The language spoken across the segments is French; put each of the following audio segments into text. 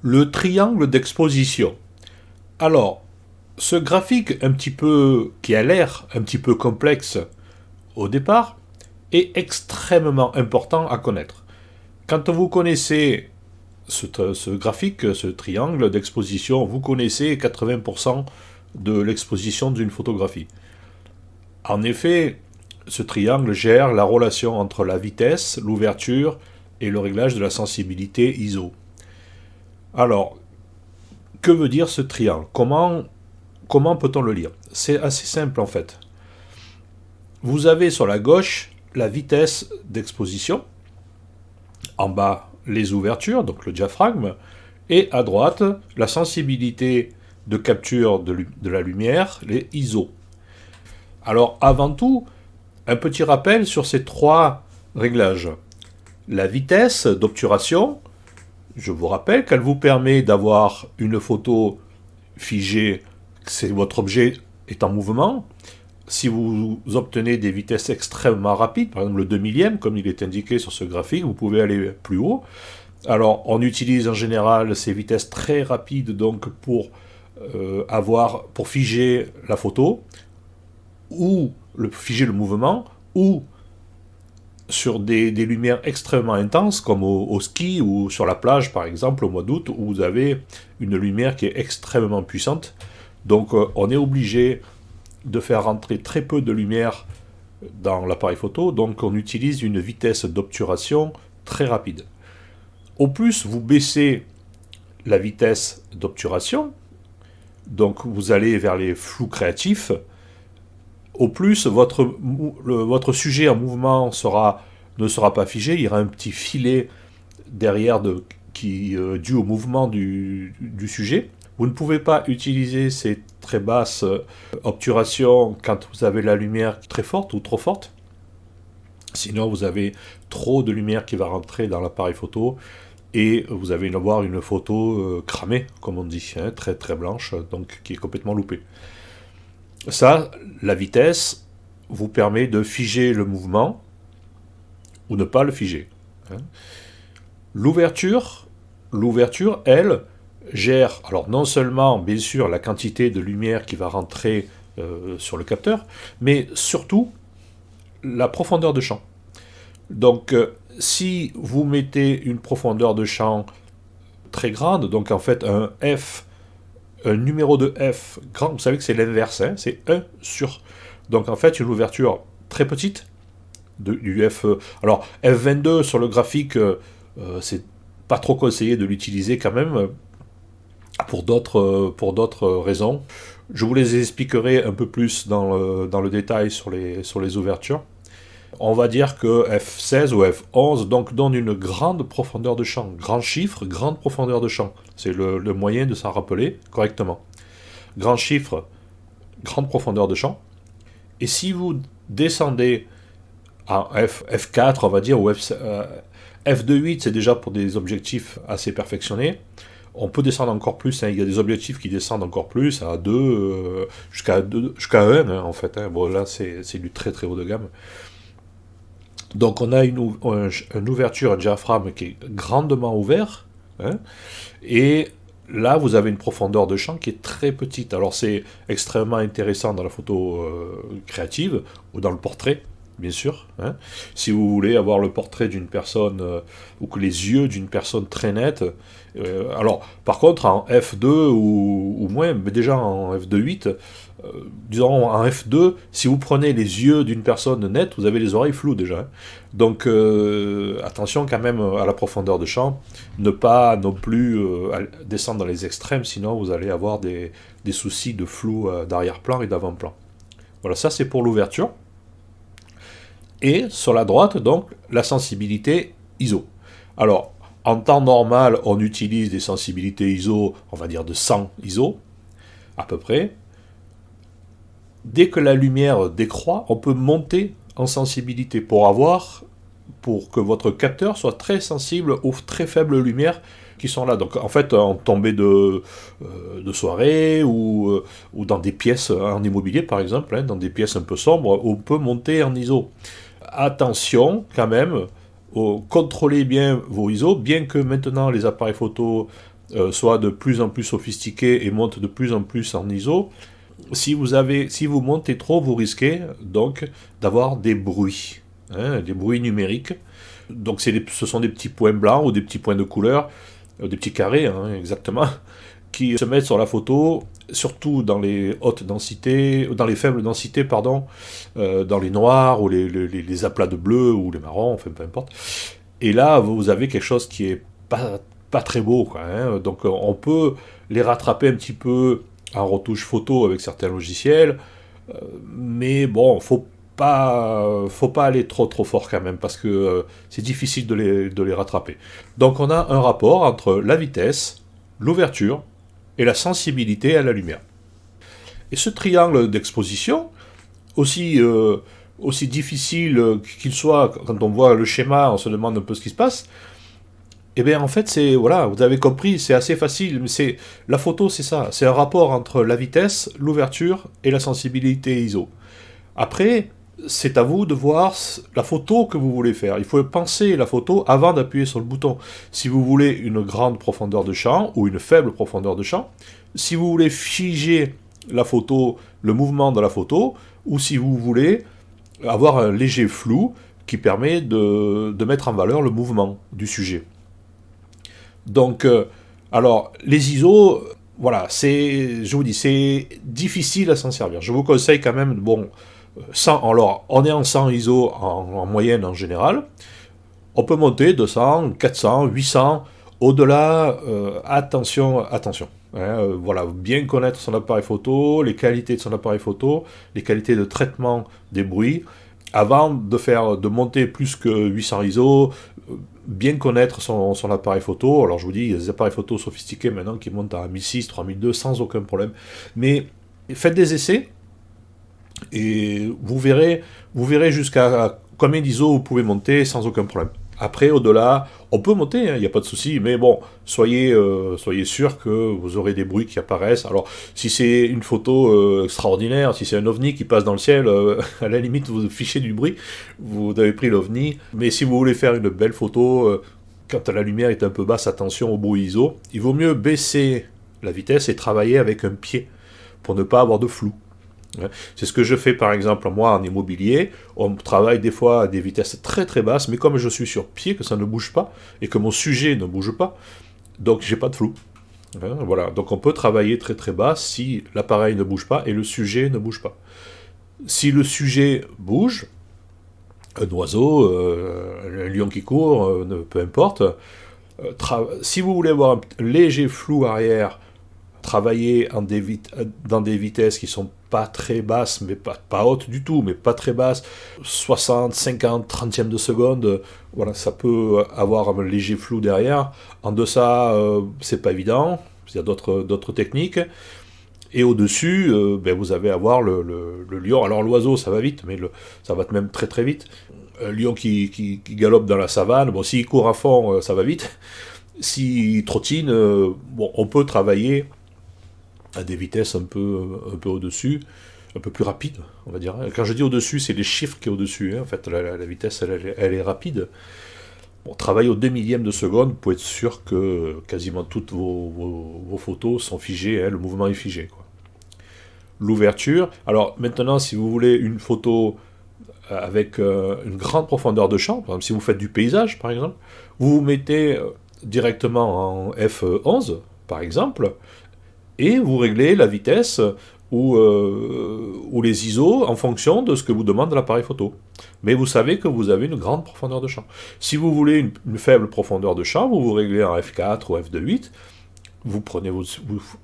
Le triangle d'exposition. Alors, ce graphique qui a l'air un petit peu complexe au départ est extrêmement important à connaître. Quand vous connaissez ce graphique, ce triangle d'exposition, vous connaissez 80% de l'exposition d'une photographie. En effet, ce triangle gère la relation entre la vitesse, l'ouverture et le réglage de la sensibilité ISO. Alors, que veut dire ce triangle ? Comment peut-on le lire ? C'est assez simple en fait. Vous avez sur la gauche la vitesse d'exposition, en bas les ouvertures, donc le diaphragme, et à droite la sensibilité de capture de la lumière, les ISO. Alors avant tout, un petit rappel sur ces trois réglages. La vitesse d'obturation, je vous rappelle qu'elle vous permet d'avoir une photo figée, votre objet est en mouvement. Si vous obtenez des vitesses extrêmement rapides, par exemple le 2 millième, comme il est indiqué sur ce graphique, vous pouvez aller plus haut. Alors, on utilise en général ces vitesses très rapides donc pour figer la photo, ou figer le mouvement, ou sur des lumières extrêmement intenses, comme au ski ou sur la plage, par exemple, au mois d'août, où vous avez une lumière qui est extrêmement puissante. Donc, on est obligé de faire rentrer très peu de lumière dans l'appareil photo, donc on utilise une vitesse d'obturation très rapide. Au plus, vous baissez la vitesse d'obturation, donc vous allez vers les flous créatifs, au plus votre sujet en mouvement ne sera pas figé, il y aura un petit filet derrière dû au mouvement du sujet. Vous ne pouvez pas utiliser ces très basses obturations quand vous avez la lumière très forte ou trop forte. Sinon, vous avez trop de lumière qui va rentrer dans l'appareil photo et vous allez avoir une photo cramée, comme on dit, très très blanche, donc qui est complètement loupée. Ça, la vitesse vous permet de figer le mouvement ou ne pas le figer. L'ouverture, elle, gère, alors non seulement, bien sûr, la quantité de lumière qui va rentrer sur le capteur, mais surtout la profondeur de champ. Donc, si vous mettez une profondeur de champ très grande, donc en fait un numéro de F grand, vous savez que c'est l'inverse, c'est 1 sur. Donc en fait, une ouverture très petite, du F. Alors, F22 sur le graphique, c'est pas trop conseillé de l'utiliser quand même, pour d'autres raisons. Je vous les expliquerai un peu plus dans le détail sur les ouvertures. On va dire que F16 ou F11 donc donne une grande profondeur de champ. Grand chiffre, grande profondeur de champ. C'est le moyen de s'en rappeler correctement. Grand chiffre, grande profondeur de champ. Et si vous descendez à F4, on va dire, ou F2.8, c'est déjà pour des objectifs assez perfectionnés. On peut descendre encore plus, il y a des objectifs qui descendent encore plus, à 2, jusqu'à 1, en fait. Bon, là, c'est du très très haut de gamme. Donc on a une ouverture, un diaphragme qui est grandement ouvert, et là vous avez une profondeur de champ qui est très petite. Alors c'est extrêmement intéressant dans la photo créative, ou dans le portrait, bien sûr. Si vous voulez avoir le portrait d'une personne, ou que les yeux d'une personne très nets, alors par contre en F2 ou moins, mais déjà en F2.8, disons en F2, si vous prenez les yeux d'une personne nette, vous avez les oreilles floues déjà. Donc attention quand même à la profondeur de champ, ne pas non plus descendre dans les extrêmes, sinon vous allez avoir des soucis de flou d'arrière-plan et d'avant-plan. Voilà, ça c'est pour l'ouverture. Et sur la droite, donc, la sensibilité ISO. Alors, en temps normal, on utilise des sensibilités ISO, on va dire de 100 ISO, à peu près. Dès que la lumière décroît, on peut monter en sensibilité pour que votre capteur soit très sensible aux très faibles lumières qui sont là. Donc en fait, en tombée de soirée ou dans des pièces en immobilier par exemple, dans des pièces un peu sombres, on peut monter en ISO. Attention quand même, contrôlez bien vos ISO, bien que maintenant les appareils photo soit de plus en plus sophistiqué et monte de plus en plus en ISO. Si vous montez trop, vous risquez donc d'avoir des bruits, des bruits numériques. Donc ce sont des petits points blancs ou des petits points de couleur, des petits carrés exactement, qui se mettent sur la photo, surtout dans les hautes densités, dans les faibles densités, pardon, dans les noirs ou les aplats de bleu ou les marrons, enfin peu importe. Et là, vous avez quelque chose qui est pas très beau, quoi, Donc on peut les rattraper un petit peu en retouche photo avec certains logiciels, mais bon, faut pas aller trop fort quand même, parce que c'est difficile de les rattraper. Donc on a un rapport entre la vitesse, l'ouverture et la sensibilité à la lumière. Et ce triangle d'exposition, aussi difficile qu'il soit, quand on voit le schéma, on se demande un peu ce qui se passe, eh bien en fait c'est, voilà, vous avez compris, c'est assez facile, mais la photo c'est ça, c'est un rapport entre la vitesse, l'ouverture et la sensibilité ISO. Après, c'est à vous de voir la photo que vous voulez faire. Il faut penser la photo avant d'appuyer sur le bouton. Si vous voulez une grande profondeur de champ ou une faible profondeur de champ, si vous voulez figer la photo, le mouvement de la photo, ou si vous voulez avoir un léger flou qui permet de mettre en valeur le mouvement du sujet. Donc, alors, les ISO, voilà, je vous dis, c'est difficile à s'en servir. Je vous conseille quand même, bon, alors, on est en 100 ISO en moyenne en général. On peut monter 200, 400, 800. Au-delà, attention. Voilà, bien connaître son appareil photo, les qualités de son appareil photo, les qualités de traitement des bruits, avant de monter plus que 800 ISO, bien connaître son appareil photo. Alors je vous dis, il y a des appareils photo sophistiqués maintenant qui montent à 1006, 3200 sans aucun problème. Mais faites des essais et vous verrez jusqu'à combien d'ISO vous pouvez monter sans aucun problème. Après, au-delà, on peut monter, il n'y a pas de souci, mais bon, soyez sûr que vous aurez des bruits qui apparaissent. Alors, si c'est une photo extraordinaire, si c'est un ovni qui passe dans le ciel, à la limite, vous fichez du bruit, vous avez pris l'ovni. Mais si vous voulez faire une belle photo, quand la lumière est un peu basse, attention au bruit ISO. Il vaut mieux baisser la vitesse et travailler avec un pied, pour ne pas avoir de flou. C'est ce que je fais par exemple moi en immobilier. On travaille des fois à des vitesses très très basses, mais comme je suis sur pied, que ça ne bouge pas, et que mon sujet ne bouge pas, donc j'ai pas de flou. Voilà, donc on peut travailler très très bas si l'appareil ne bouge pas et le sujet ne bouge pas. Si le sujet bouge, un oiseau, un lion qui court, peu importe, si vous voulez avoir un léger flou arrière, travailler dans des vitesses qui sont pas très basses, mais pas hautes du tout, mais pas très basses, 60, 50, 30e de seconde, voilà, ça peut avoir un léger flou derrière. En deçà, c'est pas évident, il y a d'autres techniques. Et au-dessus, vous allez avoir le lion. Alors l'oiseau, ça va vite, mais ça va même très très vite. Un lion qui galope dans la savane, bon, s'il court à fond, ça va vite. S'il trottine, on peut travailler à des vitesses un peu au-dessus, un peu plus rapide, on va dire. Quand je dis au-dessus, c'est les chiffres qui est au-dessus. En fait, la vitesse, elle est rapide. Bon, travailler au 2 millième de seconde, vous pouvez être sûr que quasiment toutes vos photos sont figées, le mouvement est figé, quoi. L'ouverture. Alors maintenant, si vous voulez une photo avec une grande profondeur de champ, par exemple, si vous faites du paysage, par exemple, vous mettez directement en F11, par exemple, et vous réglez la vitesse ou les ISO en fonction de ce que vous demande l'appareil photo. Mais vous savez que vous avez une grande profondeur de champ. Si vous voulez une faible profondeur de champ, vous réglez en F4 ou F2.8, vous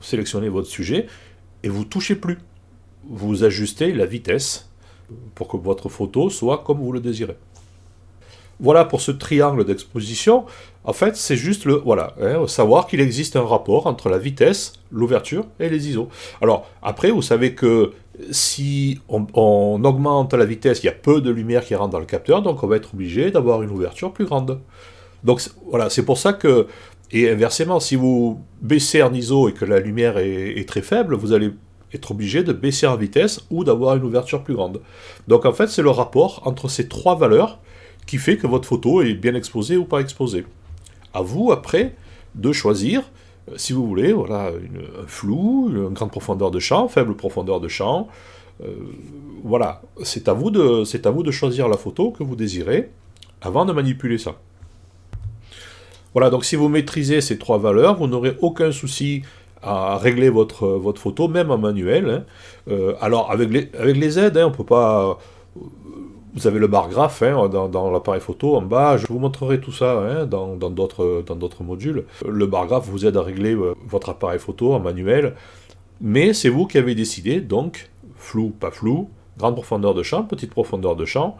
sélectionnez votre sujet et vous touchez plus. Vous ajustez la vitesse pour que votre photo soit comme vous le désirez. Voilà pour ce triangle d'exposition. En fait, c'est juste savoir qu'il existe un rapport entre la vitesse, l'ouverture et les ISO. Alors, après, vous savez que si on augmente la vitesse, il y a peu de lumière qui rentre dans le capteur, donc on va être obligé d'avoir une ouverture plus grande. Donc voilà, c'est pour ça que, et inversement, si vous baissez en ISO et que la lumière est très faible, vous allez être obligé de baisser en vitesse ou d'avoir une ouverture plus grande. Donc en fait, c'est le rapport entre ces trois valeurs qui fait que votre photo est bien exposée ou pas exposée. À vous, après, de choisir Si vous voulez, voilà, un flou, une grande profondeur de champ, faible profondeur de champ. Voilà, c'est à vous de choisir la photo que vous désirez avant de manipuler ça. Voilà, donc si vous maîtrisez ces 3 valeurs, vous n'aurez aucun souci à régler votre photo, même en manuel, hein. Alors avec les aides, hein, on peut pas. Vous avez le bar graphe, hein, dans l'appareil photo en bas. Je vous montrerai tout ça, hein, dans d'autres modules. Le bar graphe vous aide à régler votre appareil photo en manuel, mais c'est vous qui avez décidé, donc flou, pas flou, grande profondeur de champ, petite profondeur de champ,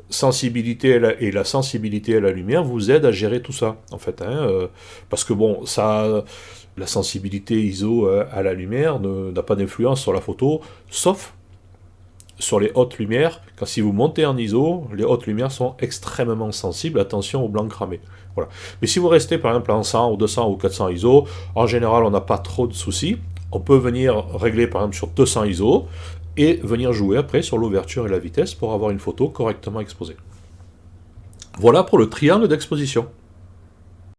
sensibilité et la sensibilité à la lumière vous aident à gérer tout ça, en fait, hein, parce que bon, ça, la sensibilité ISO à la lumière n'a pas d'influence sur la photo, sauf sur les hautes lumières. Quand si vous montez en ISO, les hautes lumières sont extrêmement sensibles, attention au blanc cramé. Voilà. Mais si vous restez par exemple en 100 ou 200 ou 400 ISO, en général on n'a pas trop de soucis. On peut venir régler par exemple sur 200 ISO et venir jouer après sur l'ouverture et la vitesse pour avoir une photo correctement exposée. Voilà pour le triangle d'exposition.